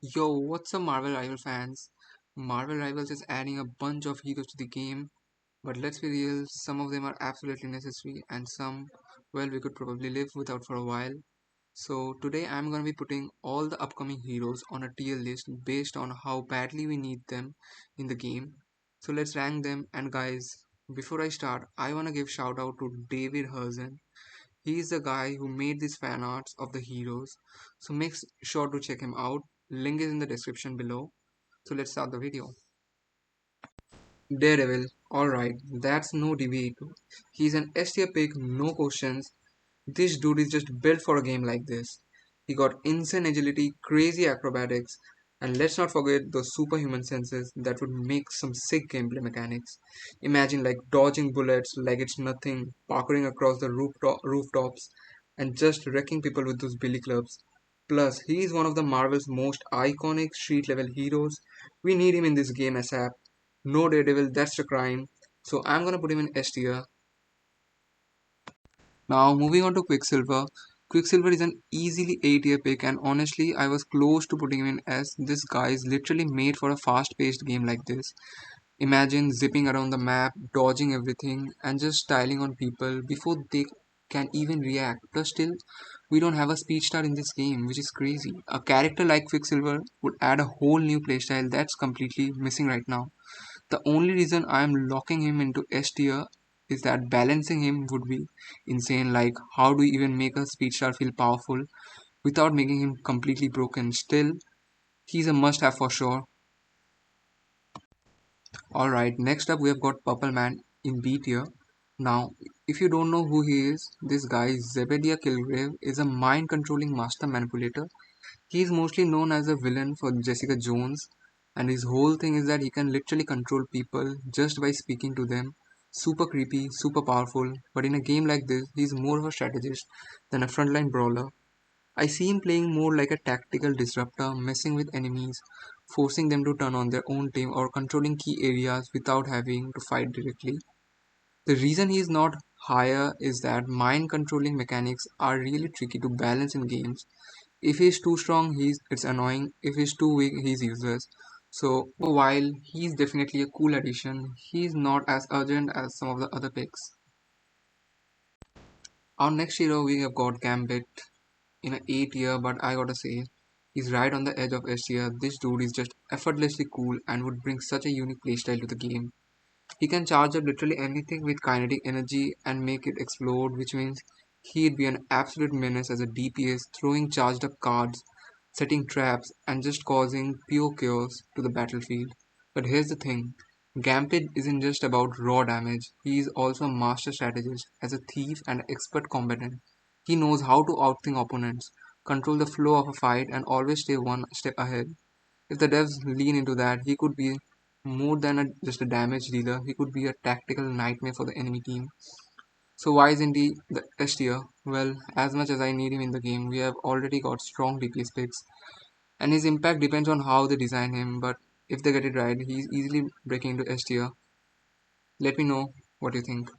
Yo, what's up, Marvel Rival fans? Marvel Rivals is adding a bunch of heroes to the game, but let's be real, some of them are absolutely necessary, and some, well, we could probably live without for a while. So, today I'm gonna be putting all the upcoming heroes on a tier list based on how badly we need them in the game. So, let's rank them, and guys, before I start, I wanna give shout out to David Herzen. He is the guy who made these fan arts of the heroes, so make sure to check him out. Link is in the description below. So let's start the video. Daredevil, alright, that's no debate. He's an S tier pick, no questions. This dude is just built for a game like this. He got insane agility, crazy acrobatics, and let's not forget those superhuman senses that would make some sick gameplay mechanics. Imagine like dodging bullets like it's nothing, parkouring across the rooftops, and just wrecking people with those billy clubs. Plus, he is one of the Marvel's most iconic street level heroes. We need him in this game ASAP. No Daredevil, that's a crime. So I'm gonna put him in S tier. Now moving on to Quicksilver. Quicksilver is an easily A tier pick, and honestly I was close to putting him in S. This guy is literally made for a fast paced game like this. Imagine zipping around the map, dodging everything, and just styling on people before they can even react. Plus still, we don't have a speed star in this game, which is crazy. A character like Quicksilver would add a whole new playstyle that's completely missing right now. The only reason I am locking him into S tier is that balancing him would be insane. Like, how do you even make a speed star feel powerful without making him completely broken? Still, he's a must have for sure. Alright, next up we have got Purple Man in B tier. Now, if you don't know who he is, this guy, Zebediah Kilgrave, is a mind controlling master manipulator. He is mostly known as a villain for Jessica Jones, and his whole thing is that he can literally control people just by speaking to them. Super creepy, super powerful, but in a game like this, he's more of a strategist than a frontline brawler. I see him playing more like a tactical disruptor, messing with enemies, forcing them to turn on their own team, or controlling key areas without having to fight directly. The reason he is not higher is that mind controlling mechanics are really tricky to balance in games. If he's too strong, it's annoying. If he's too weak, he's useless. So while he's definitely a cool addition, he's not as urgent as some of the other picks. Our next hero we have got Gambit in an A tier, but I gotta say, he's right on the edge of S tier. This dude is just effortlessly cool and would bring such a unique playstyle to the game. He can charge up literally anything with kinetic energy and make it explode, which means he'd be an absolute menace as a DPS, throwing charged up cards, setting traps, and just causing pure chaos to the battlefield. But here's the thing, Gambit isn't just about raw damage, he is also a master strategist. As a thief and expert combatant, he knows how to outthink opponents, control the flow of a fight, and always stay one step ahead. If the devs lean into that, he could be more than just a damage dealer, he could be a tactical nightmare for the enemy team. So why isn't he the S tier? Well, as much as I need him in the game, we have already got strong DPS picks, and his impact depends on how they design him, but if they get it right, he's easily breaking into S tier. Let me know what you think.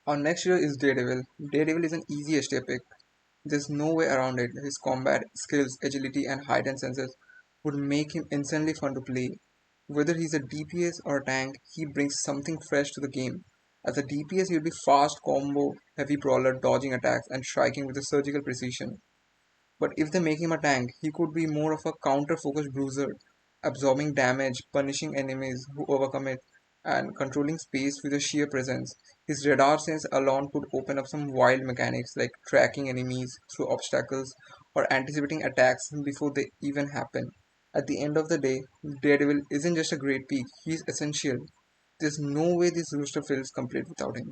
Our next hero is Daredevil. Daredevil is an easy S tier pick. There's no way around it. His combat skills, agility, and hidden senses would make him insanely fun to play. Whether he's a DPS or a tank, he brings something fresh to the game. As a DPS, he'll be fast, combo, heavy brawler, dodging attacks, and striking with a surgical precision. But if they make him a tank, he could be more of a counter-focused bruiser, absorbing damage, punishing enemies who overcome it, and controlling space with a sheer presence. His radar sense alone could open up some wild mechanics like tracking enemies through obstacles or anticipating attacks before they even happen. At the end of the day, Daredevil isn't just a great pick, he's essential. There's no way this rooster feels complete without him.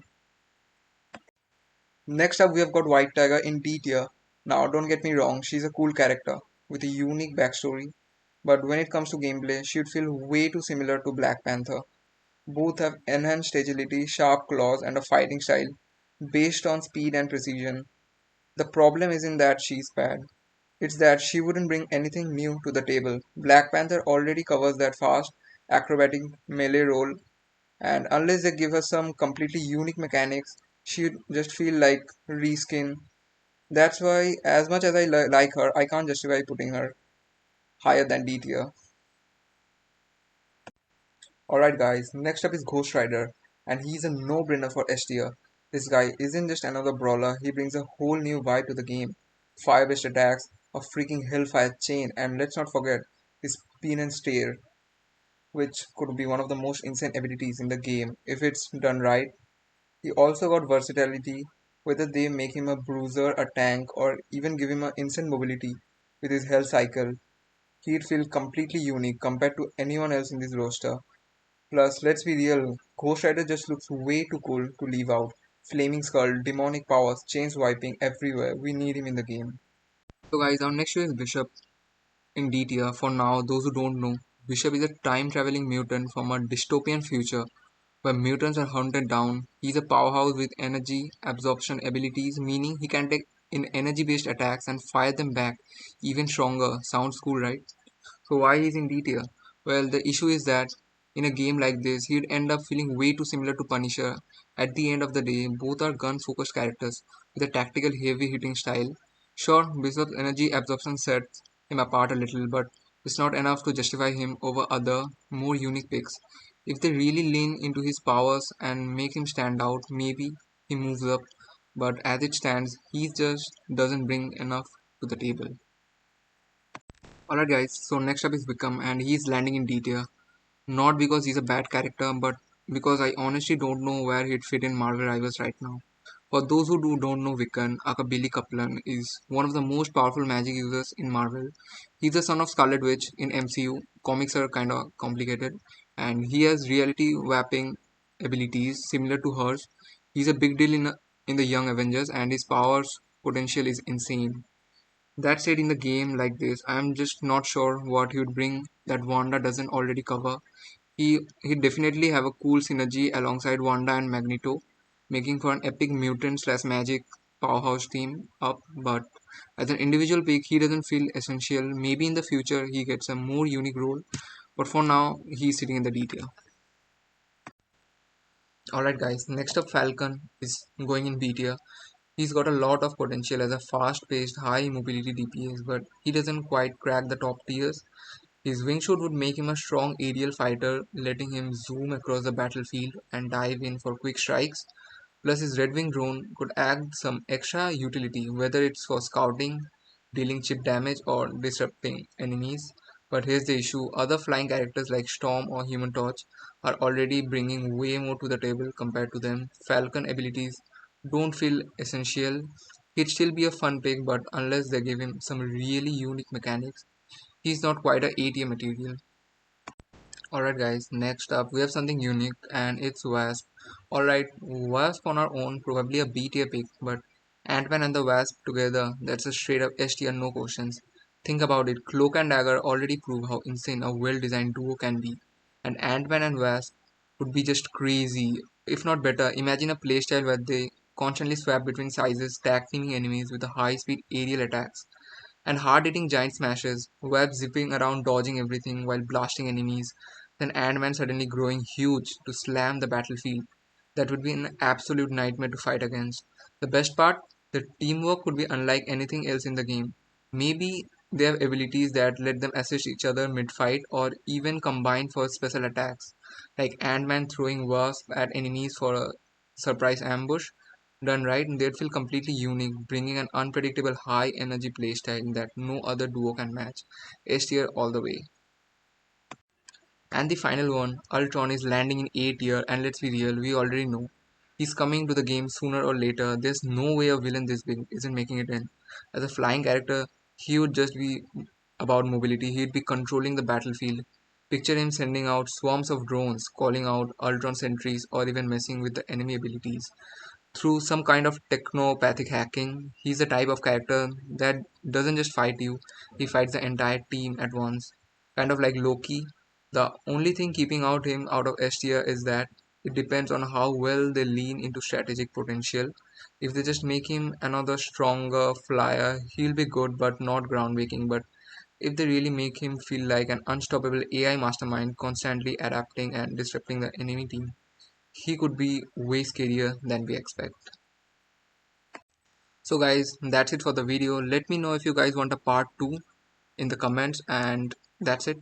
Next up, we have got White Tiger in D tier. Now, don't get me wrong, she's a cool character with a unique backstory, but when it comes to gameplay, she'd feel way too similar to Black Panther. Both have enhanced agility, sharp claws, and a fighting style based on speed and precision. The problem isn't that she's bad, it's that she wouldn't bring anything new to the table. Black Panther already covers that fast, acrobatic melee role, and unless they give her some completely unique mechanics, she'd just feel like reskin. That's why, as much as I like her, I can't justify putting her. higher than D tier. Alright guys, next up is Ghost Rider, and he's a no-brainer for S tier. This guy isn't just another brawler, he brings a whole new vibe to the game. Fire-based attacks, a freaking hellfire chain, and let's not forget his spin and stare, which could be one of the most insane abilities in the game if it's done right. He also got versatility, whether they make him a bruiser, a tank, or even give him an instant mobility with his health cycle. He'd feel completely unique compared to anyone else in this roster. Plus, let's be real, Ghost Rider just looks way too cool to leave out. Flaming Skull, demonic powers, chains wiping everywhere. We need him in the game. So guys, our next show is Bishop in D tier. For now, those who don't know, Bishop is a time-traveling mutant from a dystopian future where mutants are hunted down. He's a powerhouse with energy absorption abilities, meaning he can take in energy-based attacks and fire them back even stronger. Sounds cool, right? So why he's in D tier? Well, the issue is that in a game like this, he'd end up feeling way too similar to Punisher. At the end of the day, both are gun-focused characters with a tactical heavy-hitting style. Sure, Bishop's energy absorption sets him apart a little, but it's not enough to justify him over other, more unique picks. If they really lean into his powers and make him stand out, maybe he moves up. But as it stands, he just doesn't bring enough to the table. Alright guys, so next up is Vikram and he's landing in D tier. Not because he's a bad character, but because I honestly don't know where he'd fit in Marvel Rivals right now. For those who don't know Wiccan, aka Billy Kaplan is one of the most powerful magic users in Marvel. He's the son of Scarlet Witch in MCU. Comics are kinda complicated, and he has reality wrapping abilities similar to hers. He's a big deal in the Young Avengers, and his powers potential is insane. That said, in the game like this, I'm just not sure what he would bring that Wanda doesn't already cover. He definitely have a cool synergy alongside Wanda and Magneto, making for an epic mutant slash magic powerhouse team up. But as an individual pick, he doesn't feel essential. Maybe in the future he gets a more unique role, but for now he's sitting in the D tier. Alright guys, next up Falcon is going in B tier. He's got a lot of potential as a fast-paced, high-mobility DPS, but he doesn't quite crack the top tiers. His wingsuit would make him a strong aerial fighter, letting him zoom across the battlefield and dive in for quick strikes. Plus, his Red Wing drone could add some extra utility, whether it's for scouting, dealing chip damage, or disrupting enemies. But here's the issue, other flying characters like Storm or Human Torch are already bringing way more to the table compared to them. Falcon abilities don't feel essential. He'd still be a fun pick, but unless they give him some really unique mechanics, he's not quite a A tier material. Alright guys, next up we have something unique and it's Wasp. Alright, Wasp on our own probably a B tier pick, but Ant-Man and the Wasp together, that's a straight up S tier, no questions. Think about it, Cloak and Dagger already prove how insane a well designed duo can be, and Ant-Man and Wasp would be just crazy, if not better. Imagine a playstyle where they constantly swap between sizes, tag teaming enemies with a high speed aerial attacks and hard-hitting giant smashes, Web zipping around dodging everything while blasting enemies, then Ant-Man suddenly growing huge to slam the battlefield. That would be an absolute nightmare to fight against. The best part, the teamwork would be unlike anything else in the game. Maybe they have abilities that let them assist each other mid-fight or even combine for special attacks, like Ant-Man throwing Wasp at enemies for a surprise ambush. Done right, they'd feel completely unique, bringing an unpredictable high energy playstyle that no other duo can match. S tier all the way. And the final one, Ultron is landing in A tier, and let's be real, we already know. He's coming to the game sooner or later. There's no way a villain this big isn't making it in. As a flying character, he would just be about mobility. He'd be controlling the battlefield. Picture him sending out swarms of drones, calling out Ultron sentries, or even messing with the enemy abilities through some kind of technopathic hacking. He's the type of character that doesn't just fight you, he fights the entire team at once. Kind of like Loki. The only thing keeping out him out of S tier is that it depends on how well they lean into strategic potential. If they just make him another stronger flyer, he'll be good but not groundbreaking. But if they really make him feel like an unstoppable AI mastermind constantly adapting and disrupting the enemy team, he could be way scarier than we expect. So guys, that's it for the video. Let me know if you guys want a part 2 in the comments, and that's it.